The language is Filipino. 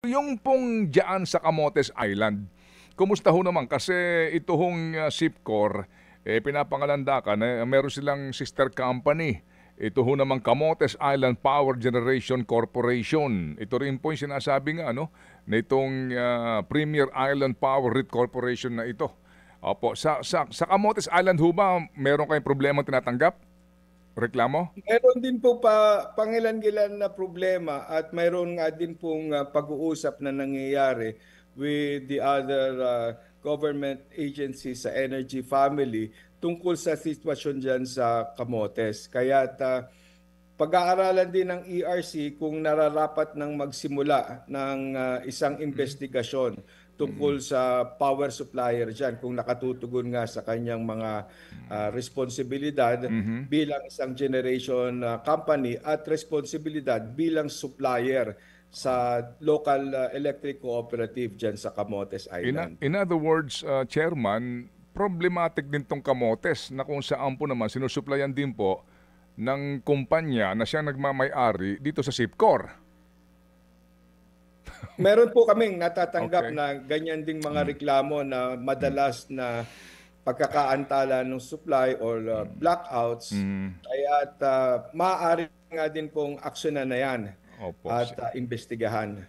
Yung pong diyaan sa Camotes Island, kumusta ho naman? Kasi ito hong SIPCOR, pinapangalandakan, meron silang sister company. Ito ho naman Camotes Island Power Generation Corporation. Ito rin po yung sinasabi nga, no? Na itong Premier Island Power Grid Corporation na ito. Opo, sa Camotes Island ho ba, meron kayong problema tinatanggap? Reklamo? Meron din po pangilan-gilan na problema at mayroon nga din pong pag-uusap na nangyayari with the other government agencies sa Energy Family tungkol sa sitwasyon dyan sa Camotes. Kaya pag-aaralan din ng ERC kung nararapat nang magsimula ng isang investigasyon tungkol sa power supplier dyan, kung nakatutugon nga sa kanyang mga responsibilidad bilang isang generation company at responsibilidad bilang supplier sa local electric cooperative dyan sa Camotes Island. In other words, Chairman, problematic din tong Camotes na kung saan po naman sinusuplayan din po ng kumpanya na siya nagmamay-ari dito sa SIPCOR. Meron po kaming natatanggap Okay. na ganyan ding mga reklamo na madalas na pagkakaantala ng supply or blackouts. Kaya maaari nga din pong aksyonan na yan Opo. at imbestigahan.